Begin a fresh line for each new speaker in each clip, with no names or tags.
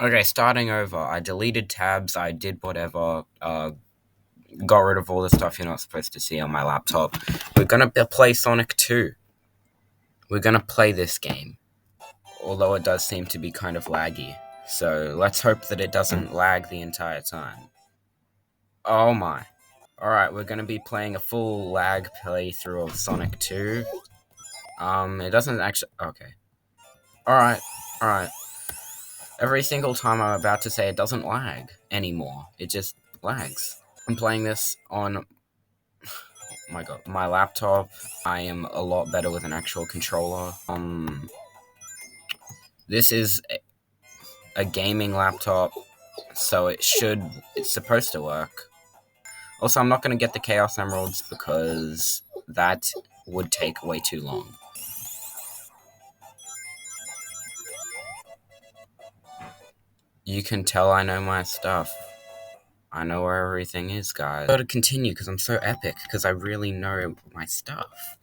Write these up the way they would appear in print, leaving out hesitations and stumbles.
Okay, starting over. I deleted tabs, I did whatever, got rid of all the stuff you're not supposed to see on my laptop. We're gonna play Sonic 2. We're gonna play this game, although it does seem to be kind of laggy. So let's hope that it doesn't lag the entire time. Oh my. Alright, we're gonna be playing a full lag playthrough of Sonic 2. It doesn't actually. Okay. Alright, alright. Every single time I'm about to say it doesn't lag anymore, it just lags. I'm playing this on, oh my god, my laptop. I am a lot better with an actual controller. This is a gaming laptop, so it's supposed to work. Also, I'm not going to get the Chaos Emeralds because that would take way too long. You can tell I know my stuff. I know where everything is, guys. I gotta continue because I'm so epic, because I really know my stuff.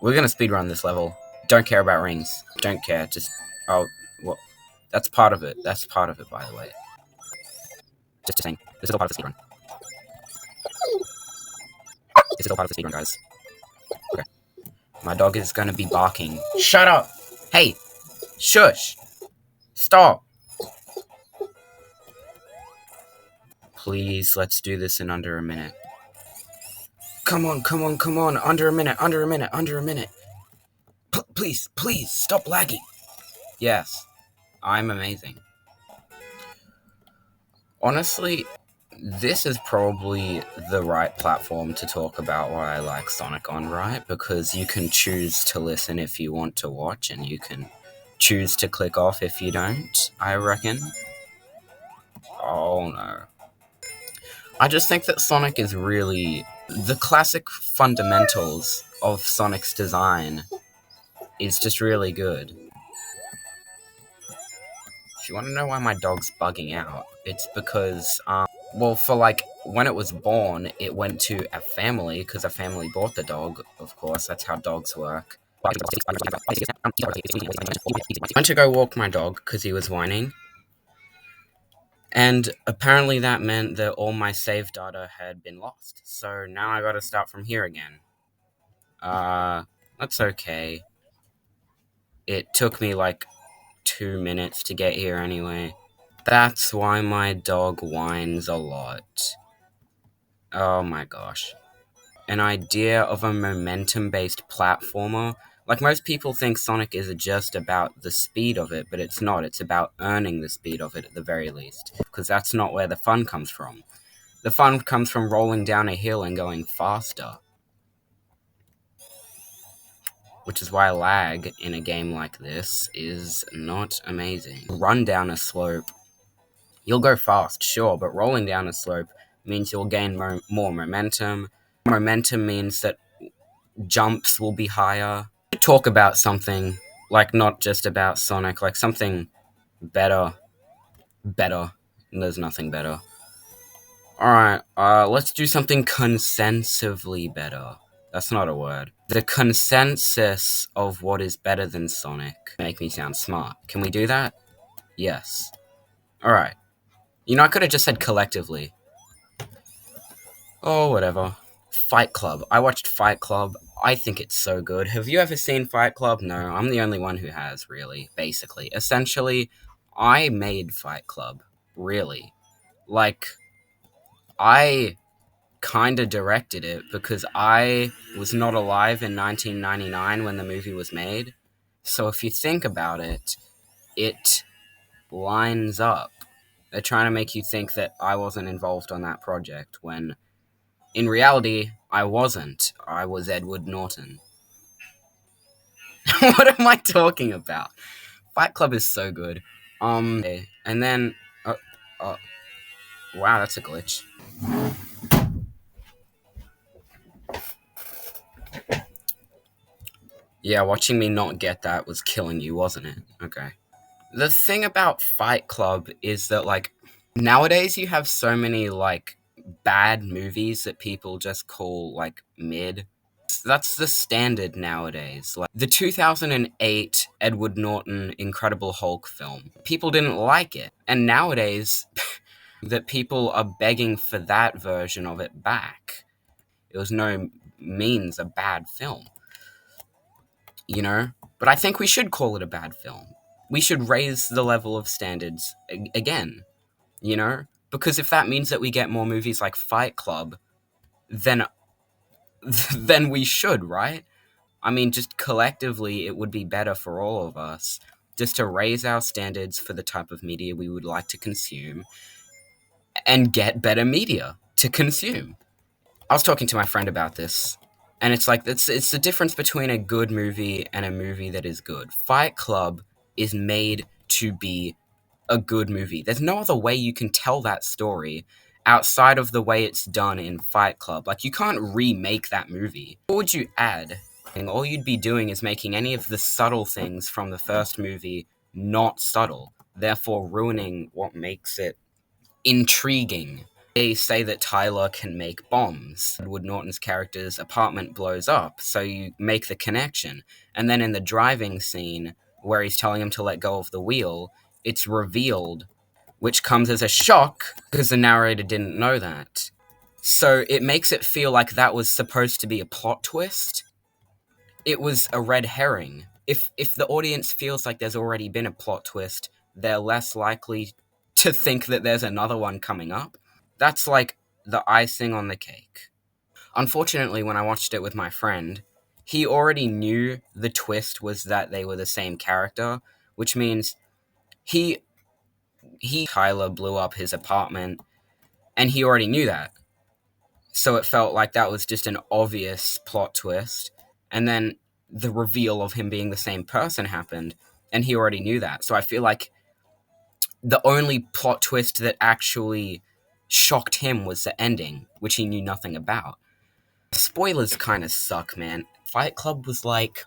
We're gonna speedrun this level. Don't care about rings. Don't care, just... Oh, well, that's part of it. That's part of it, by the way. Just saying. This is all part of the speedrun. This is all part of the speedrun, guys. Okay. My dog is gonna be barking. Shut up! Hey! Shush! Stop! Please, let's do this in under a minute. Come on, come on, come on. Under a minute, under a minute, under a minute. Please, please, stop lagging. Yes, I'm amazing. Honestly, this is probably the right platform to talk about why I like Sonic on, right? Because you can choose to listen if you want to watch, and you can choose to click off if you don't, I reckon. Oh no. I just think that Sonic is really... The classic fundamentals of Sonic's design is just really good. If you want to know why my dog's bugging out, it's because, well, for like, when it was born, it went to a family, because a family bought the dog, of course, that's how dogs work. I went to go walk my dog, because he was whining, and apparently that meant that all my save data had been lost, so now I gotta start from here again. That's okay. It took me like 2 minutes to get here anyway. That's why my dog whines a lot. Oh my gosh. An idea of a momentum-based platformer. Like, most people think Sonic is just about the speed of it, but it's not. It's about earning the speed of it at the very least. Because that's not where the fun comes from. The fun comes from rolling down a hill and going faster. Which is why lag in a game like this is not amazing. Run down a slope. You'll go fast, sure, but rolling down a slope means you'll gain more momentum. Momentum means that jumps will be higher. Talk about something, like, not just about Sonic, like something better. Better. There's nothing better. Alright, let's do something consensively better. That's not a word. The consensus of what is better than Sonic. Make me sound smart. Can we do that? Yes. Alright. You know, I could have just said collectively. Oh, whatever. Fight Club. I watched Fight Club. I think it's so good. Have you ever seen Fight Club? No, I'm the only one who has, really, basically. Essentially, I made Fight Club. Really. Like, I kinda directed it because I was not alive in 1999 when the movie was made. So if you think about it, it lines up. They're trying to make you think that I wasn't involved on that project, when in reality, I wasn't. I was Edward Norton. What am I talking about? Fight Club is so good. And then, wow, that's a glitch. Yeah, watching me not get that was killing you, wasn't it? Okay. The thing about Fight Club is that, like, nowadays you have so many, like, bad movies that people just call, like, mid. that's the standard nowadays. Like the 2008 Edward Norton Incredible Hulk film, people didn't like it, and nowadays that people are begging for that version of it back. It was no means a bad film, you know? But I think we should call it a bad film. We should raise the level of standards again, you know? Because if that means that we get more movies like Fight Club, then then we should, right? I mean, just collectively, it would be better for all of us just to raise our standards for the type of media we would like to consume and get better media to consume. I was talking to my friend about this, and it's like it's the difference between a good movie and a movie that is good. Fight Club is made to be a good movie. There's no other way you can tell that story outside of the way it's done in Fight Club. Like, you can't remake that movie. What would you add? And all you'd be doing is making any of the subtle things from the first movie not subtle, therefore ruining what makes it intriguing. They say that Tyler can make bombs. Edward Norton's character's apartment blows up, so you make the connection. And then in the driving scene, where he's telling him to let go of the wheel, it's revealed, which comes as a shock because the narrator didn't know that. So it makes it feel like that was supposed to be a plot twist. It was a red herring. If the audience feels like there's already been a plot twist, they're less likely to think that there's another one coming up. That's like the icing on the cake. Unfortunately, when I watched it with my friend, he already knew the twist was that they were the same character, which means Tyler blew up his apartment, and he already knew that. So it felt like that was just an obvious plot twist, and then the reveal of him being the same person happened, and he already knew that. So I feel like the only plot twist that actually shocked him was the ending, which he knew nothing about. Spoilers kind of suck, man. Fight Club was like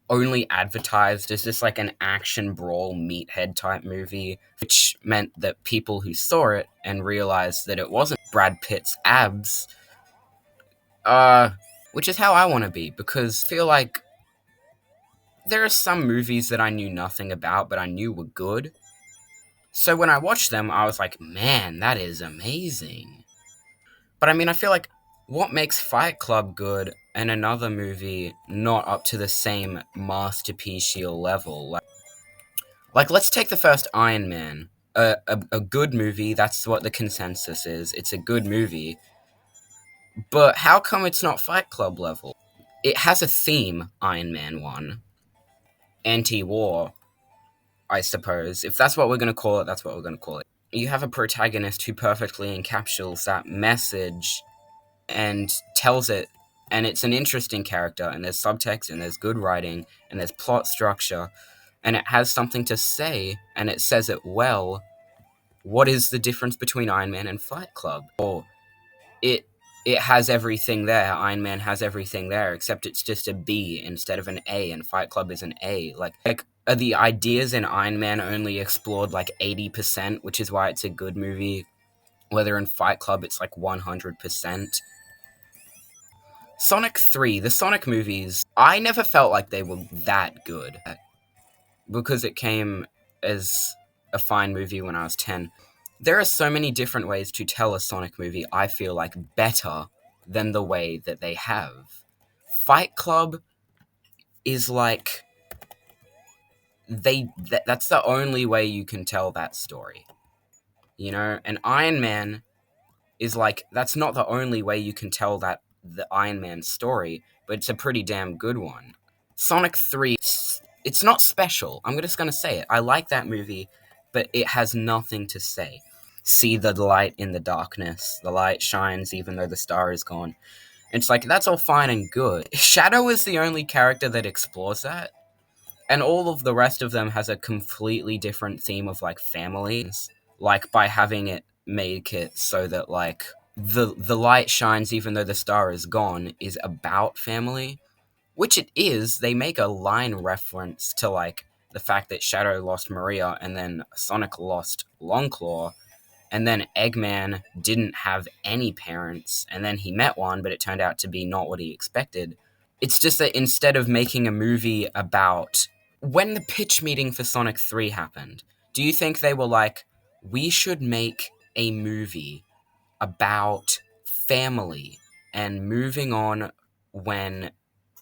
only advertised as this like an action brawl meathead type movie, which meant that people who saw it and realized that it wasn't Brad Pitt's abs, which is how I want to be, because I feel like there are some movies that I knew nothing about but I knew were good. So when I watched them, I was like, man, that is amazing. But I mean, I feel like what makes Fight Club good and another movie not up to the same masterpieceal level? Like let's take the first Iron Man. A good movie, that's what the consensus is. It's a good movie. But how come it's not Fight Club level? It has a theme, Iron Man 1. Anti-war, I suppose. If that's what we're going to call it, that's what we're going to call it. You have a protagonist who perfectly encapsulates that message and tells it, and it's an interesting character, and there's subtext, and there's good writing, and there's plot structure, and it has something to say, and it says it well. What is the difference between Iron Man and Fight Club? Or it has everything there. Iron Man has everything there, except it's just a B instead of an A, and Fight Club is an A. Like are the ideas in Iron Man only explored like 80%, which is why it's a good movie, whether in Fight Club it's like 100%. Sonic 3, the Sonic movies, I never felt like they were that good, because it came as a fine movie when I was 10. There are so many different ways to tell a Sonic movie, I feel like, better than the way that they have. Fight Club is like, that's the only way you can tell that story. You know? And Iron Man is like, that's not the only way you can tell the Iron Man story, but it's a pretty damn good one. Sonic 3, it's not special. I'm just gonna say it. I like that movie, but it has nothing to say. See the light in the darkness. The light shines even though the star is gone. It's like, that's all fine and good. Shadow is the only character that explores that, and all of the rest of them has a completely different theme of, like, families. Like, by having it make it so that, like, the light shines even though the star is gone is about family, which it is. They make a line reference to, like, the fact that Shadow lost Maria and then Sonic lost Longclaw, and then Eggman didn't have any parents, and then he met one, but it turned out to be not what he expected. It's just that instead of making a movie about when the pitch meeting for Sonic 3 happened, do you think they were like, we should make a movie about family and moving on when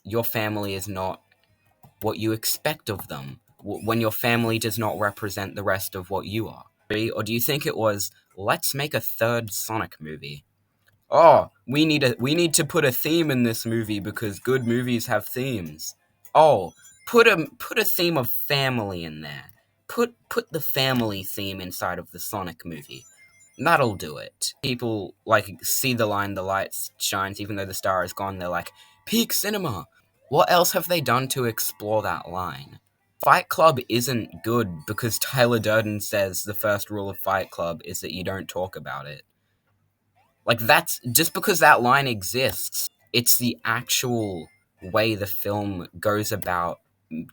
your family is not what you expect of them, when your family does not represent the rest of what you are? Or do you think it was, let's make a third Sonic movie? Oh, we need to put a theme in this movie because good movies have themes. Oh, put a theme of family in there. Put the family theme inside of the Sonic movie. That'll do it. People like see the line, the light shines, even though the star is gone. They're like, peak cinema. What else have they done to explore that line? Fight Club isn't good because Tyler Durden says the first rule of Fight Club is that you don't talk about it. Like, that's just because that line exists. It's the actual way the film goes about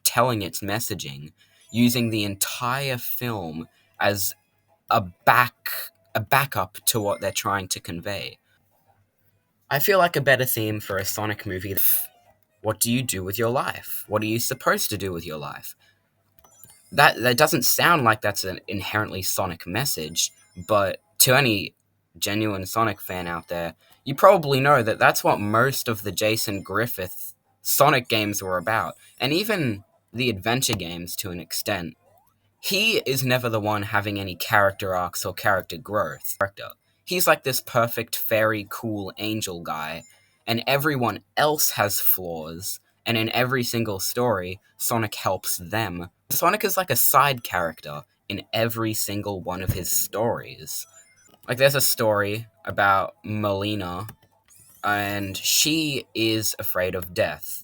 telling its messaging, using the entire film as a backup to what they're trying to convey. I feel like a better theme for a Sonic movie. What do you do with your life? What are you supposed to do with your life? That doesn't sound like that's an inherently Sonic message, but to any genuine Sonic fan out there, you probably know that that's what most of the Jason Griffith Sonic games were about, and even the adventure games to an extent. He is never the one having any character arcs or character growth. He's like this perfect, fairy, cool angel guy, and everyone else has flaws, and in every single story, Sonic helps them. Sonic is like a side character in every single one of his stories. Like, there's a story about Melina, and she is afraid of death.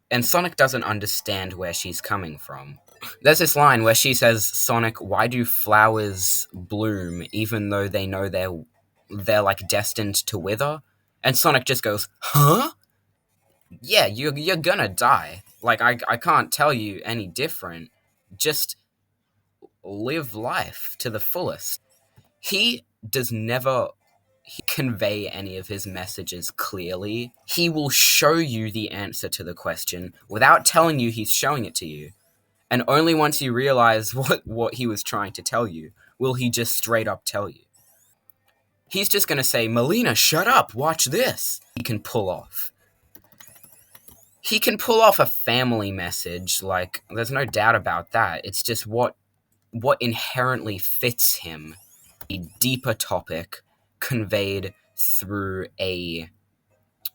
And Sonic doesn't understand where she's coming from. There's this line where she says, Sonic, why do flowers bloom even though they know they're like destined to wither? And Sonic just goes, huh? Yeah, you're gonna die. Like, I can't tell you any different. Just live life to the fullest. He does never convey any of his messages clearly. He will show you the answer to the question without telling you he's showing it to you. And only once you realize what he was trying to tell you, will he just straight up tell you. He's just going to say, Melina, shut up, watch this. He can pull off a family message, like, there's no doubt about that. It's just what inherently fits him. A deeper topic conveyed through a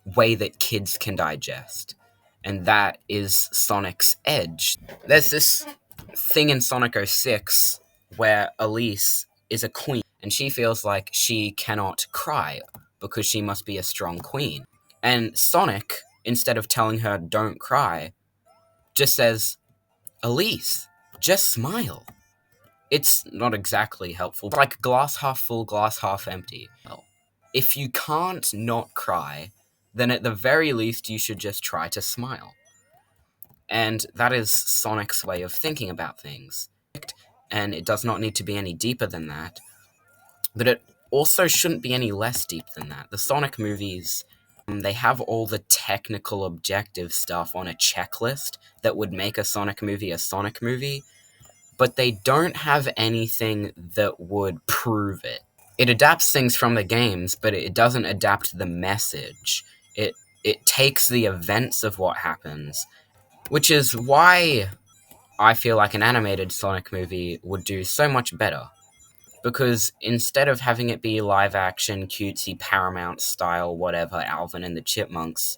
way that kids can digest. And that is Sonic's edge. There's this thing in Sonic 06 where Elise is a queen, and she feels like she cannot cry because she must be a strong queen. And Sonic, instead of telling her don't cry, just says, Elise, just smile. It's not exactly helpful. It's like glass half full, glass half empty. Well, if you can't not cry, then at the very least you should just try to smile. And that is Sonic's way of thinking about things. And it does not need to be any deeper than that. But it also shouldn't be any less deep than that. The Sonic movies, they have all the technical objective stuff on a checklist that would make a Sonic movie a Sonic movie, but they don't have anything that would prove it. It adapts things from the games, but it doesn't adapt the message. It takes the events of what happens, which is why I feel like an animated Sonic movie would do so much better. Because instead of having it be live action, cutesy, Paramount style, whatever, Alvin and the Chipmunks,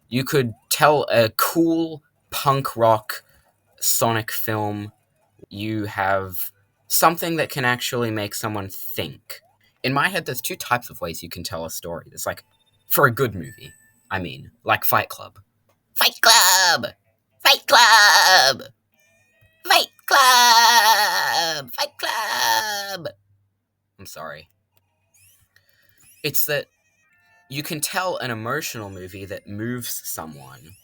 you could tell a cool punk rock Sonic film. You have something that can actually make someone think. In my head, there's two types of ways you can tell a story. There's like, for a good movie, I mean, like Fight Club. Fight Club! Fight Club! Fight Club! Fight Club! I'm sorry. It's that you can tell an emotional movie that moves someone,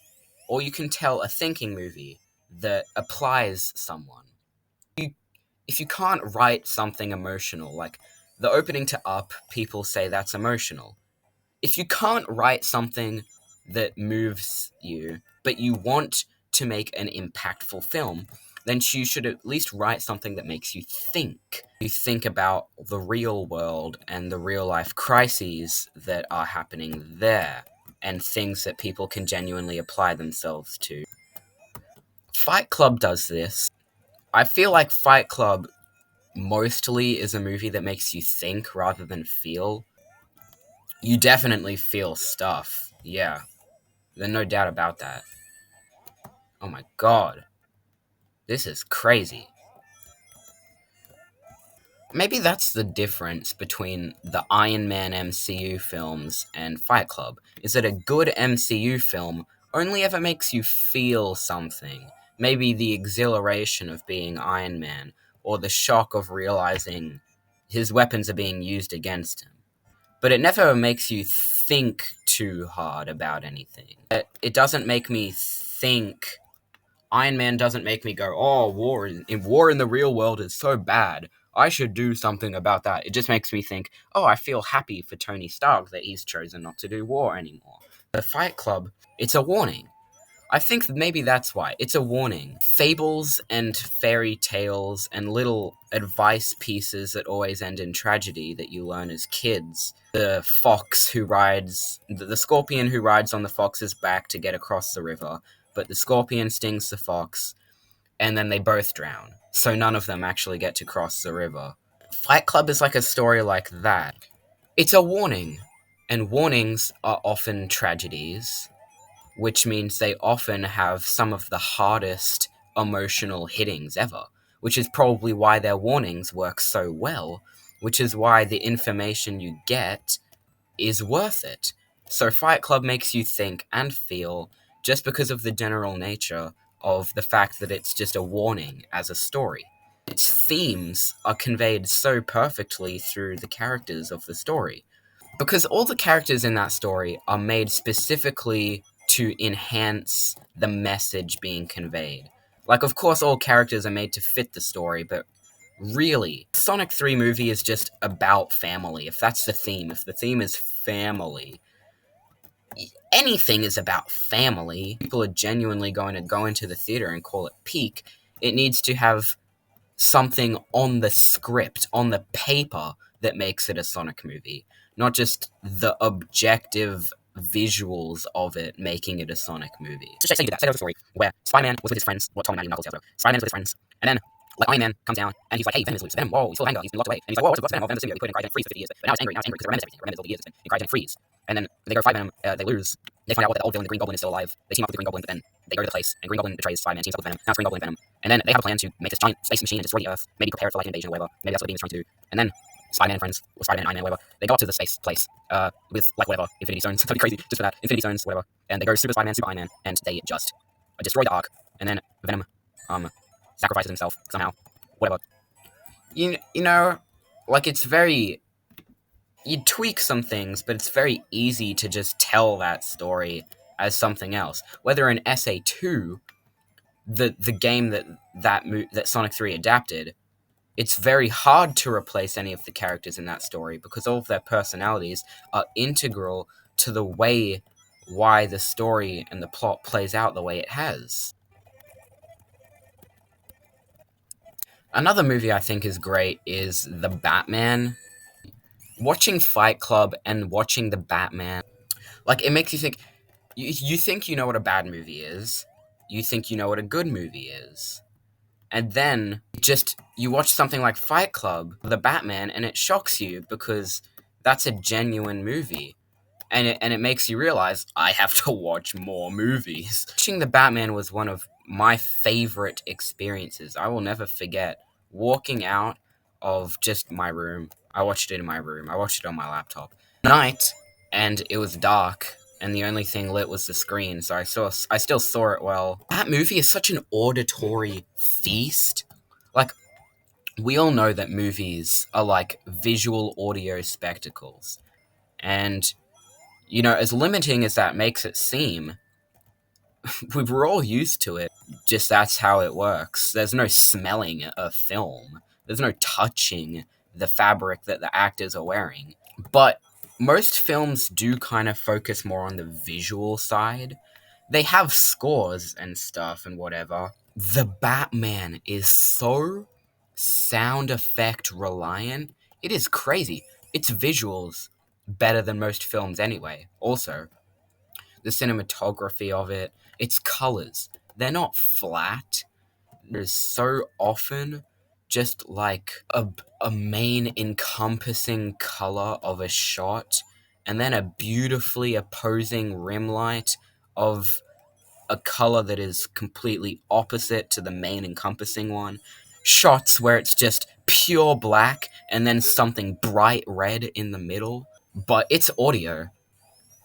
or you can tell a thinking movie that applies someone. If you can't write something emotional, like the opening to Up, people say that's emotional. If you can't write something that moves you, but you want to make an impactful film, then you should at least write something that makes you think. You think about the real world and the real life crises that are happening there, and things that people can genuinely apply themselves to. Fight Club does this. I feel like Fight Club mostly is a movie that makes you think rather than feel. You definitely feel stuff. Yeah. There's no doubt about that. Oh my god. This is crazy. Maybe that's the difference between the Iron Man MCU films and Fight Club, is that a good MCU film only ever makes you feel something. Maybe the exhilaration of being Iron Man, or the shock of realizing his weapons are being used against him. But it never makes you think too hard about anything. It doesn't make me think. Iron Man doesn't make me go, oh, war in the real world is so bad. I should do something about that. It just makes me think, oh, I feel happy for Tony Stark that he's chosen not to do war anymore. The Fight Club, it's a warning. I think maybe that's why. It's a warning. Fables and fairy tales and little advice pieces that always end in tragedy that you learn as kids. The scorpion who rides on the fox's back to get across the river, but the scorpion stings the fox, and then they both drown. So none of them actually get to cross the river. Fight Club is like a story like that. It's a warning, and warnings are often tragedies, which means they often have some of the hardest emotional hittings ever, which is probably why their warnings work so well, which is why the information you get is worth it. So Fight Club makes you think and feel just because of the general nature of the fact that it's just a warning as a story. Its themes are conveyed so perfectly through the characters of the story. Because all the characters in that story are made specifically to enhance the message being conveyed. Like, of course, all characters are made to fit the story, but really, Sonic 3 movie is just about family. If that's the theme, if the theme is family, anything is about family. People are genuinely going to go into the theater and call it peak. It needs to have something on the script, on the paper, that makes it a Sonic movie. Not just the objective visuals of it making it a Sonic movie. Just say that. Say that was a story where Spider-Man was with his friends, Tom and Maddie, Knuckles, Spider-Man was with his friends, and then like Iron Man comes down and he's like, hey, Venom is loose. Venom, whoa, he's full of anger, he's been locked away. And he's like, whoa, what's Venom? Venom's symbiote, we put it in cryogenic freeze for 50 years. But now it's angry because it remembers everything. It remembers all the years it's been in cryogenic freeze. And then they go fight Venom, they lose. They find out what the old villain, the Green Goblin, is still alive. They team up with the Green Goblin, but then they go to the place, and Green Goblin betrays Spider-Man, teams up with Venom. Now it's Green Goblin and Venom. And then they have a plan to make this giant space machine and destroy the Earth, maybe prepare it for like an invasion or whatever. Maybe that's what the Beam is trying to do. And then Spider-Man and friends, or Spider-Man and Iron Man, whatever, they go up to the space place, with like whatever, Infinity Stones. That'd be crazy, just for that. Infinity Stones, whatever. And they go Super Spider-Man, Super Iron Man, and they just destroy the Ark. And then Venom, sacrifices himself somehow. Whatever. You know, like, it's very, you tweak some things, but it's very easy to just tell that story as something else. Whether in SA2, the game that Sonic 3 adapted, it's very hard to replace any of the characters in that story because all of their personalities are integral to the way why the story and the plot plays out the way it has. Another movie I think is great is The Batman. Watching Fight Club and watching The Batman, like, it makes you think, you think you know what a bad movie is, you think you know what a good movie is, and then just you watch something like Fight Club, The Batman, and it shocks you because that's a genuine movie. And it makes you realize, I have to watch more movies. Watching The Batman was one of my favorite experiences. I will never forget walking out of just my room. I watched it in my room. I watched it on my laptop. Night, and it was dark, and the only thing lit was the screen, so I still saw it well. That movie is such an auditory feast. Like, we all know that movies are like visual audio spectacles. And, you know, as limiting as that makes it seem, we're all used to it. Just that's how it works. There's no smelling a film. There's no touching the fabric that the actors are wearing. But most films do kind of focus more on the visual side. They have scores and stuff and whatever. The Batman is so sound effect reliant. It is crazy. Its visuals better than most films anyway. Also, the cinematography of it, its colors, they're not flat. There's so often just like a main encompassing color of a shot, and then a beautifully opposing rim light of a color that is completely opposite to the main encompassing one. Shots where it's just pure black and then something bright red in the middle. But it's audio.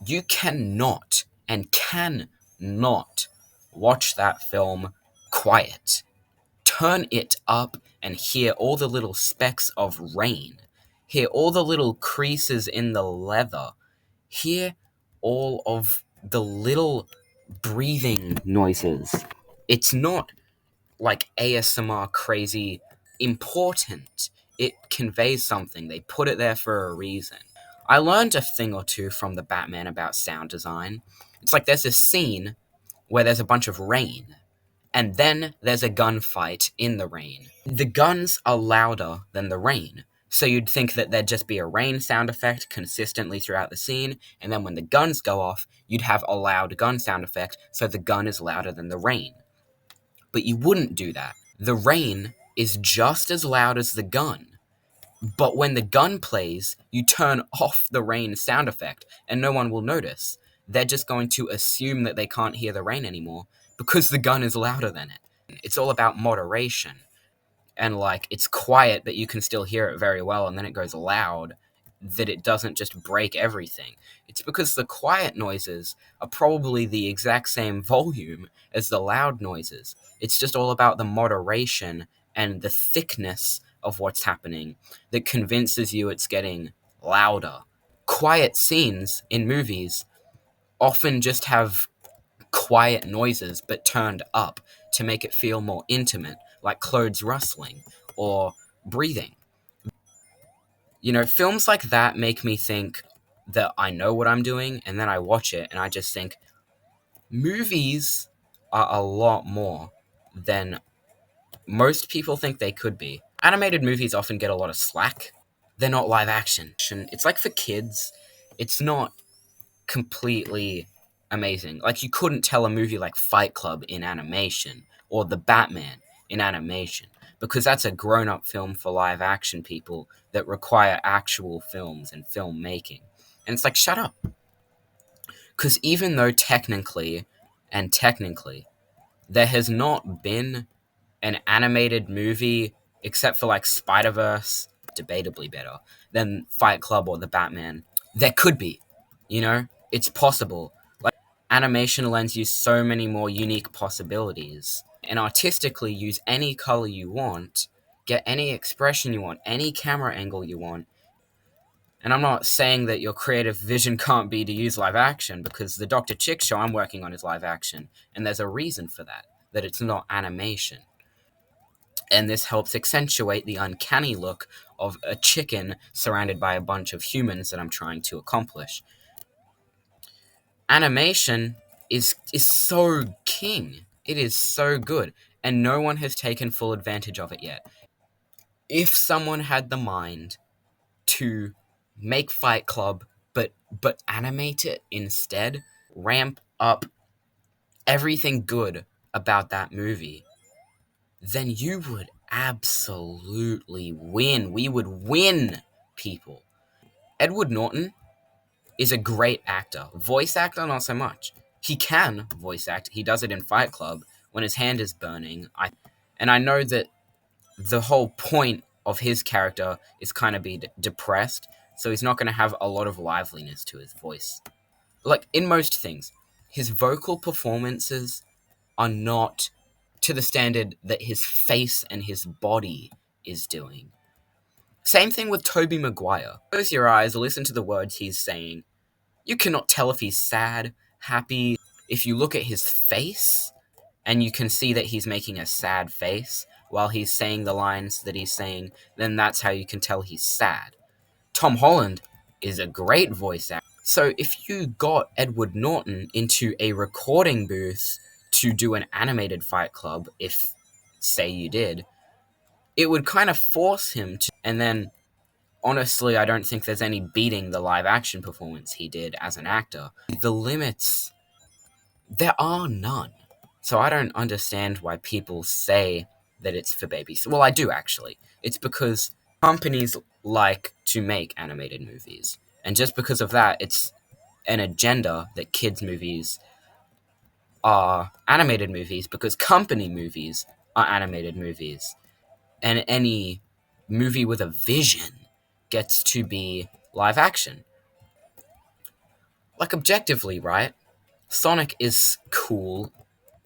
You cannot and cannot watch that film quiet. Turn it up and hear all the little specks of rain. Hear all the little creases in the leather. Hear all of the little breathing noises. It's not like ASMR crazy important. It conveys something. They put it there for a reason. I learned a thing or two from the Batman about sound design. It's like there's this scene where there's a bunch of rain, and then there's a gunfight in the rain. The guns are louder than the rain. So you'd think that there'd just be a rain sound effect consistently throughout the scene, and then when the guns go off, you'd have a loud gun sound effect, so the gun is louder than the rain. But you wouldn't do that. The rain is just as loud as the gun. But when the gun plays, you turn off the rain sound effect, and no one will notice. They're just going to assume that they can't hear the rain anymore because the gun is louder than it. It's all about moderation. And like, it's quiet, but you can still hear it very well, and then it goes loud, that it doesn't just break everything. It's because the quiet noises are probably the exact same volume as the loud noises. It's just all about the moderation and the thickness of what's happening that convinces you it's getting louder. Quiet scenes in movies often just have quiet noises but turned up to make it feel more intimate, like clothes rustling or breathing. You know, films like that make me think that I know what I'm doing, and then I watch it and I just think movies are a lot more than most people think they could be. Animated movies often get a lot of slack. They're not live action. It's like for kids, it's not completely amazing. Like, you couldn't tell a movie like Fight Club in animation or The Batman in animation because that's a grown-up film for live action people that require actual films and filmmaking. And it's like, shut up. Because even though technically, there has not been an animated movie except for like Spider-Verse, debatably better than Fight Club or The Batman. There could be, you know? It's possible. Like, animation lends you so many more unique possibilities. And artistically, use any color you want, get any expression you want, any camera angle you want. And I'm not saying that your creative vision can't be to use live action, because the Dr. Chick show I'm working on is live action, and there's a reason for that it's not animation. And this helps accentuate the uncanny look of a chicken surrounded by a bunch of humans that I'm trying to accomplish. Animation is so king. It is so good, and no one has taken full advantage of it yet. If someone had the mind to make Fight Club but animate it instead, ramp up everything good about that movie, then you would absolutely win. We would win, people. Edward Norton is a great actor. Voice actor, not so much. He can voice act. He does it in Fight Club when his hand is burning. And I know that the whole point of his character is kind of be depressed, so he's not going to have a lot of liveliness to his voice. Like, in most things, his vocal performances are not to the standard that his face and his body is doing. Same thing with Tobey Maguire. Close your eyes, listen to the words he's saying. You cannot tell if he's sad, happy. If you look at his face, and you can see that he's making a sad face, while he's saying the lines that he's saying, then that's how you can tell he's sad. Tom Holland is a great voice actor. So if you got Edward Norton into a recording booth to do an animated Fight Club, if, say, you did, it would kind of force him to. And then, honestly, I don't think there's any beating the live action performance he did as an actor. The limits, there are none. So I don't understand why people say that it's for babies. Well, I do actually. It's because companies like to make animated movies. And just because of that, it's an agenda that kids' movies are animated movies because company movies are animated movies. And any movie with a vision gets to be live action. Like, objectively, right? Sonic is cool,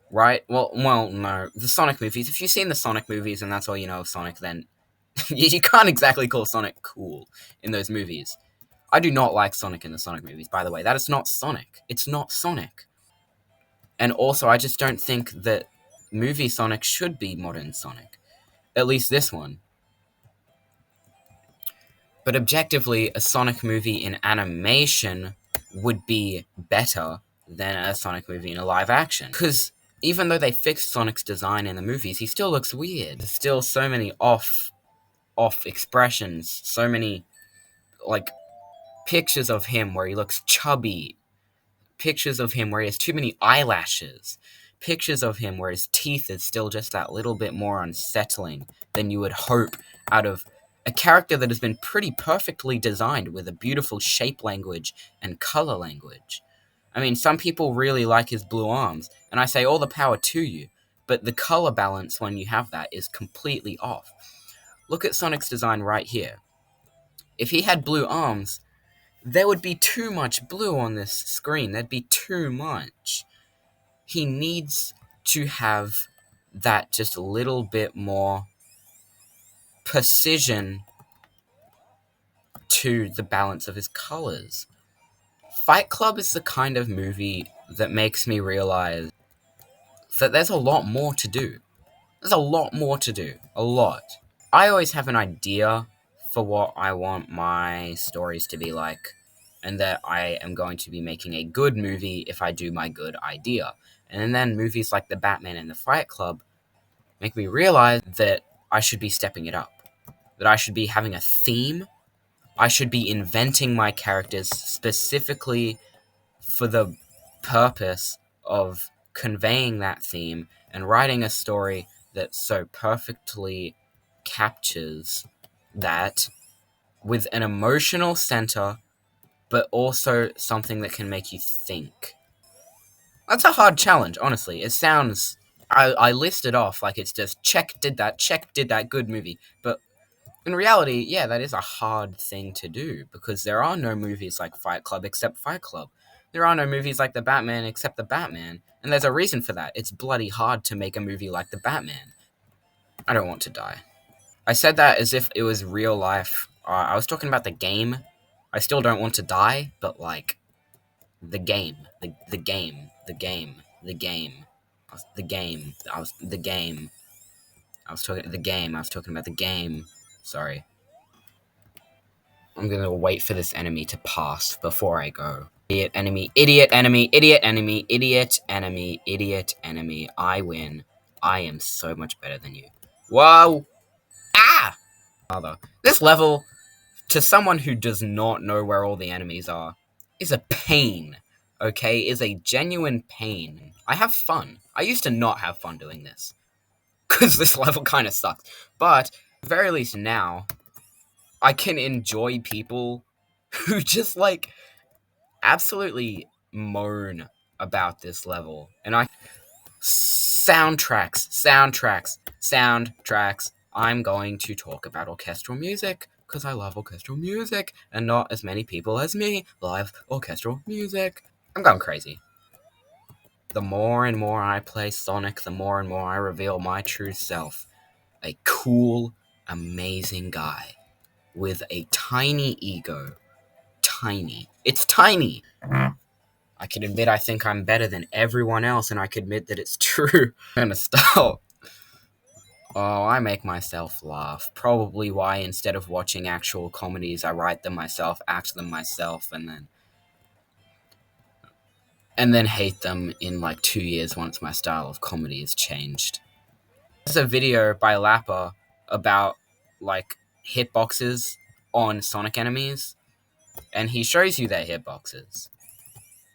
right? Well, no. The Sonic movies, if you've seen the Sonic movies and that's all you know of Sonic, then you can't exactly call Sonic cool in those movies. I do not like Sonic in the Sonic movies, by the way. That is not Sonic. It's not Sonic. And also, I just don't think that movie Sonic should be modern Sonic. At least this one. But objectively, a Sonic movie in animation would be better than a Sonic movie in a live action. Because even though they fixed Sonic's design in the movies, he still looks weird. There's still so many off expressions, so many, like, pictures of him where he looks chubby, pictures of him where he has too many eyelashes, pictures of him where his teeth is still just that little bit more unsettling than you would hope out of a character that has been pretty perfectly designed with a beautiful shape language and color language. I mean, some people really like his blue arms, and I say all the power to you, but the color balance when you have that is completely off. Look at Sonic's design right here. If he had blue arms, there would be too much blue on this screen. There'd be too much. He needs to have that just a little bit more precision to the balance of his colors. Fight Club is the kind of movie that makes me realize that there's a lot more to do. There's a lot more to do. A lot. I always have an idea for what I want my stories to be like, and that I am going to be making a good movie if I do my good idea. And then movies like The Batman and The Fight Club make me realize that I should be stepping it up. That I should be having a theme. I should be inventing my characters specifically for the purpose of conveying that theme and writing a story that so perfectly captures that with an emotional center, but also something that can make you think. That's a hard challenge, honestly. It sounds... I list it off like it's just check, did that, good movie. But in reality, yeah, that is a hard thing to do, because there are no movies like Fight Club except Fight Club. There are no movies like The Batman except The Batman. And there's a reason for that. It's bloody hard to make a movie like The Batman. I don't want to die. I said that as if it was real life. I was talking about the game. I still don't want to die, but, like, the game. The game. The game. The game. The game. The game. I was talking about the game. Sorry. I'm gonna wait for this enemy to pass before I go. Idiot enemy, idiot enemy, idiot enemy, idiot enemy, idiot enemy. I win. I am so much better than you. Whoa! Ah! This level, to someone who does not know where all the enemies are, is a pain. Okay? Is a genuine pain. I have fun. I used to not have fun doing this, because this level kind of sucks. But, at the very least now, I can enjoy people who just, like, absolutely moan about this level. And soundtracks. I'm going to talk about orchestral music, because I love orchestral music, and not as many people as me love orchestral music. I'm going crazy. The more and more I play Sonic, the more and more I reveal my true self. A cool, amazing guy with a tiny ego. Tiny. It's tiny! I can admit I think I'm better than everyone else, and I can admit that it's true. I'm gonna stop. Oh, I make myself laugh. Probably why instead of watching actual comedies, I write them myself, act them myself, and then hate them in like 2 years once my style of comedy has changed. There's a video by Lappa about like hitboxes on Sonic enemies, and he shows you their hitboxes.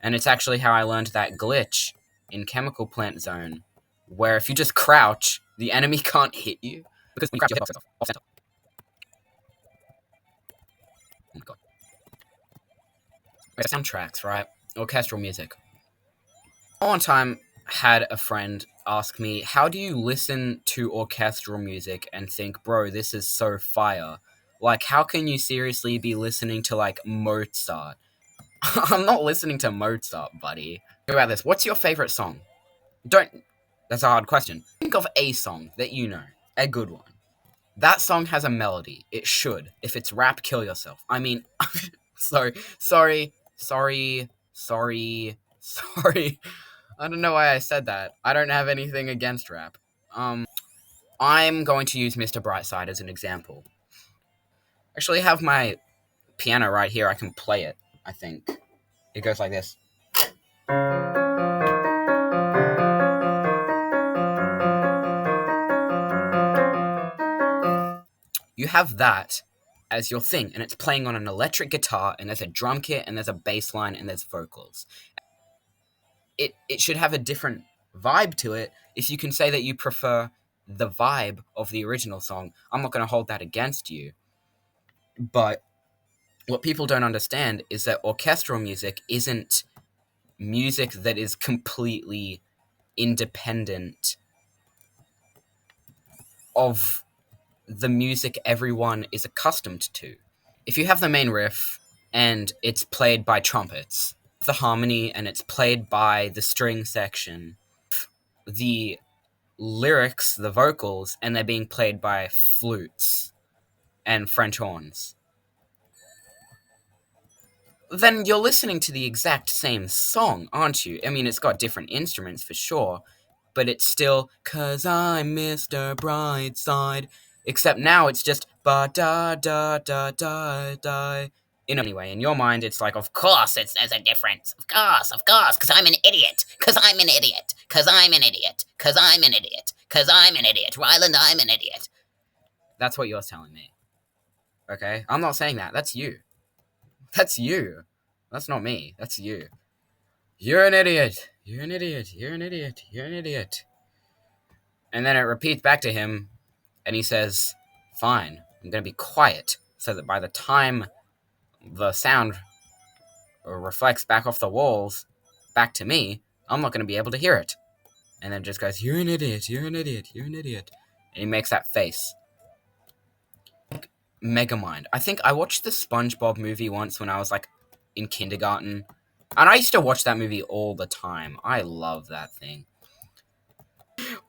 And it's actually how I learned that glitch in Chemical Plant Zone, where if you just crouch, the enemy can't hit you because when you crouch, your hitbox is off center. Oh my god. Okay, soundtracks, right? Orchestral music. One time had a friend ask me, how do you listen to orchestral music and think, bro, this is so fire? Like, how can you seriously be listening to, like, Mozart? I'm not listening to Mozart, buddy. Think about this. What's your favorite song? Don't. That's a hard question. Think of a song that you know. A good one. That song has a melody. It should. If it's rap, kill yourself. I mean, sorry. I don't know why I said that. I don't have anything against rap. I'm going to use Mr. Brightside as an example. Actually, I have my piano right here. I can play it, I think. It goes like this. You have that as your thing, and it's playing on an electric guitar, and there's a drum kit, and there's a bass line, and there's vocals. It should have a different vibe to it. If you can say that you prefer the vibe of the original song, I'm not going to hold that against you. But what people don't understand is that orchestral music isn't music that is completely independent of the music everyone is accustomed to. If you have the main riff and it's played by trumpets, the harmony and it's played by the string section, the lyrics, the vocals, and they're being played by flutes and French horns, then you're listening to the exact same song, aren't you? I mean, it's got different instruments for sure, but it's still, 'cause I'm Mr. Brightside. Except now it's just ba da da da da da. Anyway, in your mind, it's like, of course there's a difference. Of course, because I'm an idiot. Because I'm an idiot. Because I'm an idiot. Because I'm an idiot. Because I'm an idiot. Ryland, I'm an idiot. That's what you're telling me. Okay? I'm not saying that. That's you. That's you. That's not me. That's you. You're an idiot. You're an idiot. You're an idiot. You're an idiot. And then it repeats back to him, and he says, fine, I'm going to be quiet, so that by the time the sound reflects back off the walls, back to me, I'm not going to be able to hear it. And then it just goes, you're an idiot, you're an idiot, you're an idiot. And he makes that face. Megamind. I think I watched the SpongeBob movie once when I was, like, in kindergarten. And I used to watch that movie all the time. I love that thing.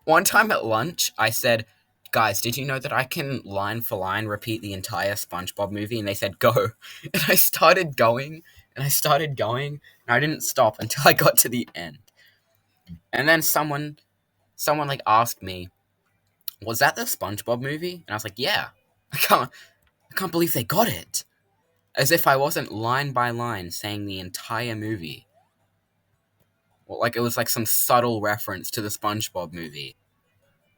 One time at lunch, I said, guys, did you know that I can line for line repeat the entire SpongeBob movie? And they said, go. And I started going, and I didn't stop until I got to the end. And then someone like asked me, was that the SpongeBob movie? And I was like, yeah. I can't believe they got it. As if I wasn't line by line saying the entire movie. Well, like it was like some subtle reference to the SpongeBob movie.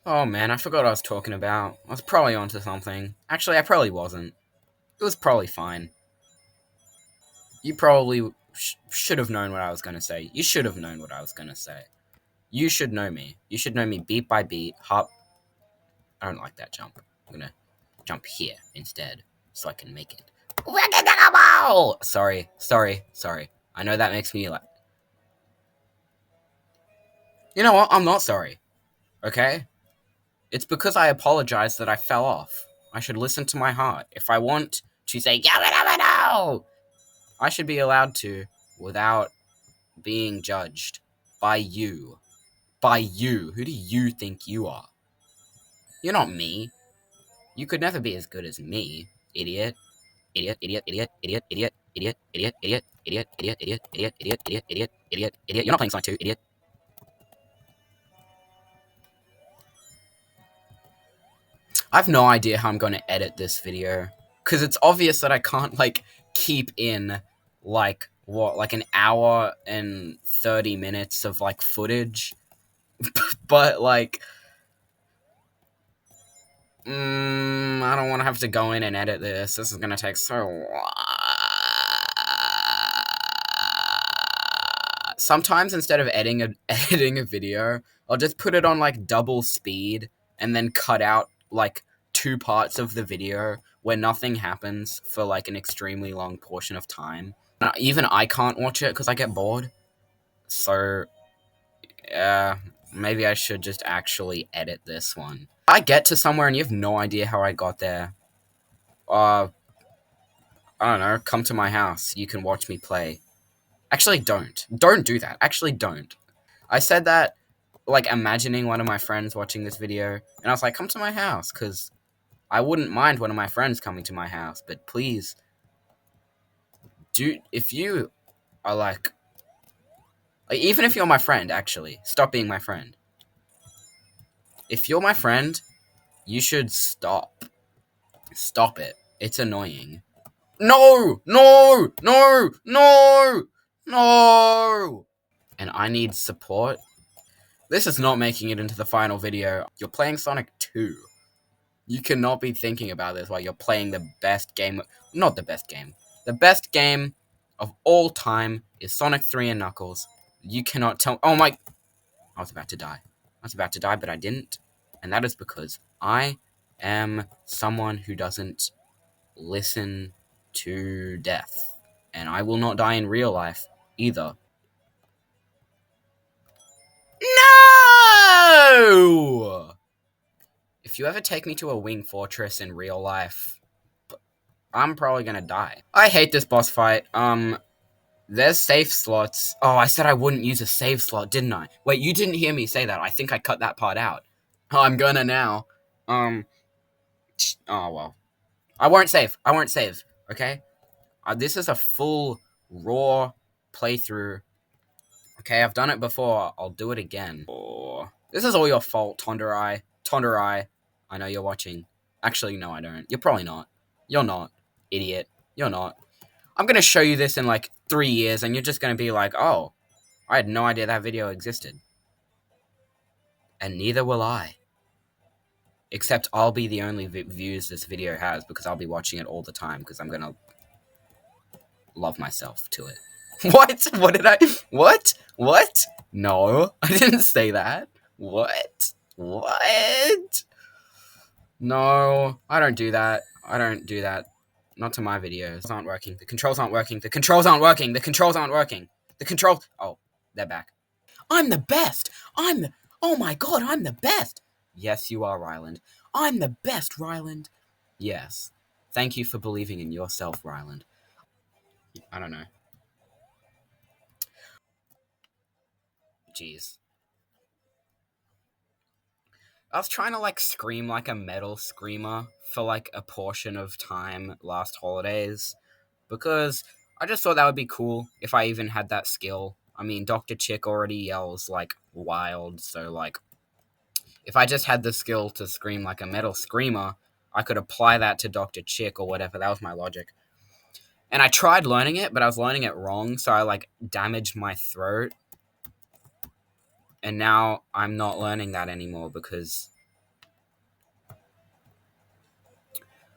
Oh man, I forgot what I was talking about. I was probably onto something. Actually, I probably wasn't. It was probably fine. You probably should have known what I was going to say. You should have known what I was going to say. You should know me. You should know me beat by beat, hop. I don't like that jump. I'm going to jump here instead so I can make it. Sorry. I know that makes me like... You know what? I'm not sorry. Okay? It's because I apologized that I fell off. I should listen to my heart. If I want to say, no, I should be allowed to without being judged by you. By you. Who do you think you are? You're not me. You could never be as good as me, idiot. Idiot. You're not playing Sonic 2, idiot. I have no idea how I'm going to edit this video. Because it's obvious that I can't, like, keep in, like, what, like an hour and 30 minutes of, like, footage. But, like, I don't want to have to go in and edit this. This is going to take so long. Sometimes instead of editing a video, I'll just put it on, like, double speed and then cut out, like, 2 parts of the video where nothing happens for, like, an extremely long portion of time. Even I can't watch it because I get bored. So, maybe I should just actually edit this one. I get to somewhere and you have no idea how I got there. I don't know, come to my house. You can watch me play. Actually, don't. Don't do that. Actually, don't. I said that, like, imagining one of my friends watching this video, and I was like, come to my house, because I wouldn't mind one of my friends coming to my house, but please, if you are, like, even if you're my friend, actually, stop being my friend. If you're my friend, you should stop. Stop it. It's annoying. No! No! No! No! No! And I need support. This is not making it into the final video. You're playing Sonic 2. You cannot be thinking about this while you're playing the best game. Not the best game. The best game of all time is Sonic 3 and Knuckles. You cannot tell. Oh my. I was about to die. I was about to die, but I didn't. And that is because I am someone who doesn't listen to death. And I will not die in real life either. No! If you ever take me to a wing fortress in real life, I'm probably gonna die. I hate this boss fight. There's save slots. Oh, I said I wouldn't use a save slot, didn't I? Wait, you didn't hear me say that. I think I cut that part out. Oh, I'm gonna now. Oh, well. I won't save. I won't save, okay? This is a full, raw playthrough. Okay, I've done it before. I'll do it again. Oh, this is all your fault, Tonderai. Tonderai. I know you're watching. Actually, no, I don't. You're probably not. You're not. Idiot. You're not. I'm going to show you this in, like, 3 years, and you're just going to be like, oh, I had no idea that video existed. And neither will I. Except I'll be the only views this video has, because I'll be watching it all the time, because I'm going to love myself to it. What? What did I... What? What? No, I didn't say that. What? What? No, I don't do that. I don't do that. Not to my videos. It's not working. The controls aren't working. The controls aren't working. The controls aren't working. The controls... Oh, they're back. I'm the best. Oh my god, I'm the best. Yes, you are, Ryland. I'm the best, Ryland. Yes. Thank you for believing in yourself, Ryland. I don't know. Jeez. I was trying to, like, scream like a metal screamer for, like, a portion of time last holidays, because I just thought that would be cool if I even had that skill. I mean, Dr. Chick already yells, like, wild, so, like, if I just had the skill to scream like a metal screamer, I could apply that to Dr. Chick or whatever. That was my logic. And I tried learning it, but I was learning it wrong, so I, like, damaged my throat. And now I'm not learning that anymore because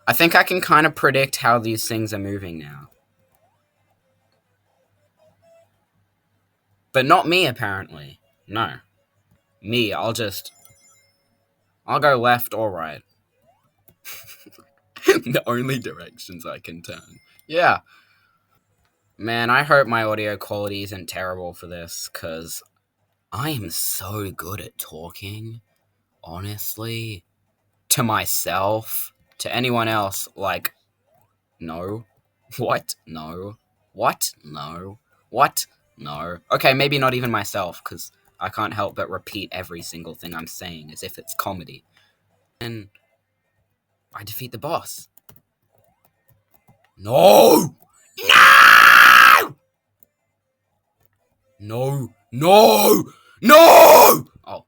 I think I can kind of predict how these things are moving now. But not me, apparently. No. Me, I'll go left or right. The only directions I can turn. Yeah. Man, I hope my audio quality isn't terrible for this, because I am so good at talking, honestly. To myself. To anyone else, like, no. What? No. What? No. What? No. Okay, maybe not even myself, because I can't help but repeat every single thing I'm saying as if it's comedy. And I defeat the boss. No! No! No! No! No! Oh.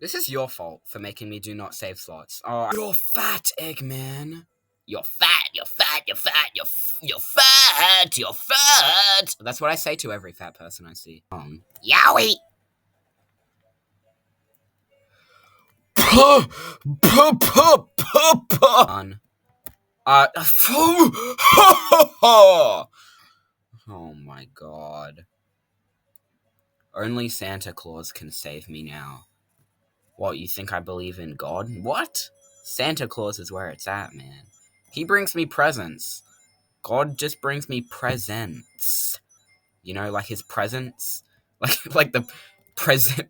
This is your fault for making me do not save slots. Oh, you're fat, Eggman. You're fat, you're fat, you're fat, you're fat, you're fat. That's what I say to every fat person I see. Yowie! Oh my god. Only Santa Claus can save me now. What, you think I believe in God? What? Santa Claus is where it's at, man. He brings me presents. God just brings me presents. You know, like his presence? Like the present...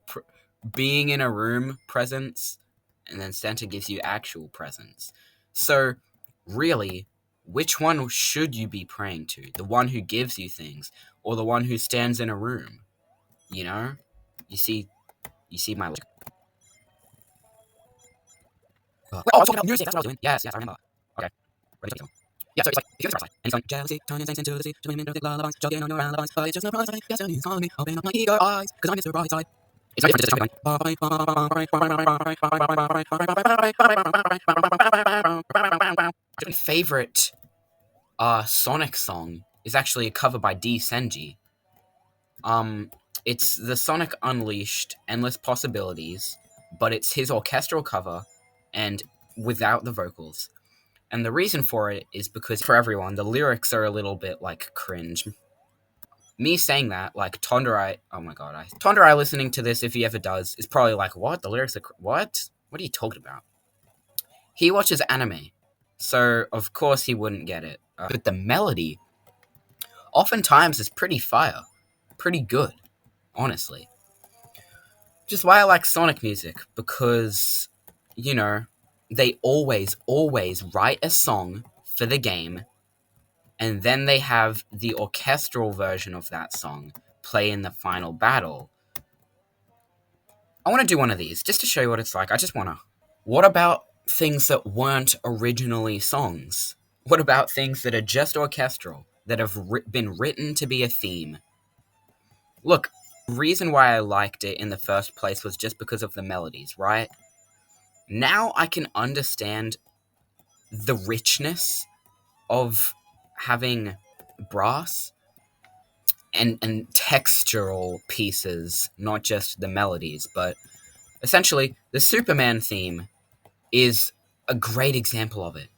being in a room presents, and then Santa gives you actual presents. So, really, which one should you be praying to? The one who gives you things, or the one who stands in a room? You know? You see my... I was talking about music, that's what I was doing. Yes, I remember. Okay. Ready to go. Yeah, so it's like, if you outside, and it's like, jealousy, turning things into the sea, swimming in lullabies, jogging on around the lines, but it's just no prize, yes, he's calling me, open up my ego eyes, cause I'm Mr. Brightside. It's no different, just my favorite Sonic song is actually a cover by D. Senji. It's the Sonic Unleashed Endless Possibilities, but it's his orchestral cover and without the vocals. And the reason for it is because, for everyone, the lyrics are a little bit, like, cringe. Me saying that, like, Tonderai... Oh my god, Tonderai listening to this, if he ever does, is probably like, what? The lyrics are... What? What are you talking about? He watches anime, so of course he wouldn't get it. But the melody, oftentimes, is pretty fire. Pretty good, honestly. Which is why I like Sonic music, because, you know, they always write a song for the game, and then they have the orchestral version of that song play in the final battle. I want to do one of these, just to show you what it's like. I just want to... What about things that weren't originally songs? What about things that are just orchestral, that have been written to be a theme? Look, the reason why I liked it in the first place was just because of the melodies, right? Now I can understand the richness of having brass and textural pieces, not just the melodies, but essentially the Superman theme is a great example of it.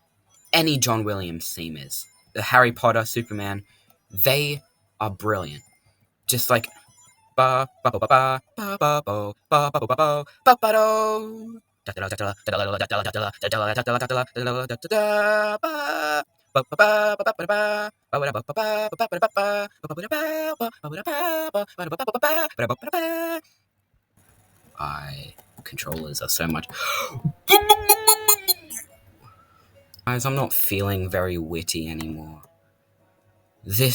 Any John Williams theme is. The Harry Potter, Superman, they are brilliant. Just like ba ba ba ba ba ba ba ba ba ba ba ba do. Controllers are so much. Guys, I'm not feeling very witty anymore. The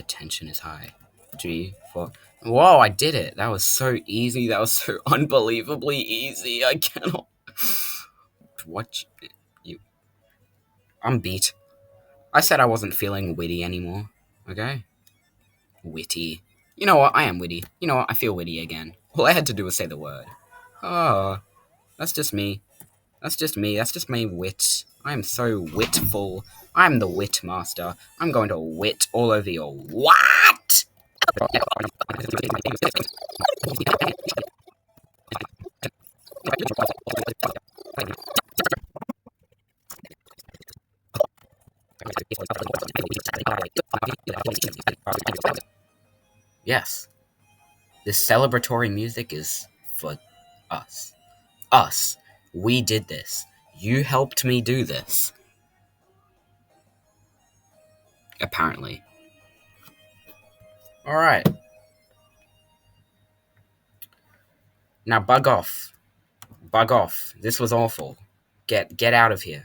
tension is high. 3, 4. Whoa, I did it. That was so easy. That was so unbelievably easy. I cannot. What? I'm beat. I said I wasn't feeling witty anymore. Okay? Witty. You know what? I am witty. You know what? I feel witty again. All I had to do was say the word. Oh, that's just me. That's just me. That's just my wit. I am so witful. I'm the wit master. I'm going to wit all over your what? Yes, this celebratory music is for us. Us. We did this. You helped me do this. Apparently. Alright. Now bug off. Bug off. This was awful. Get out of here.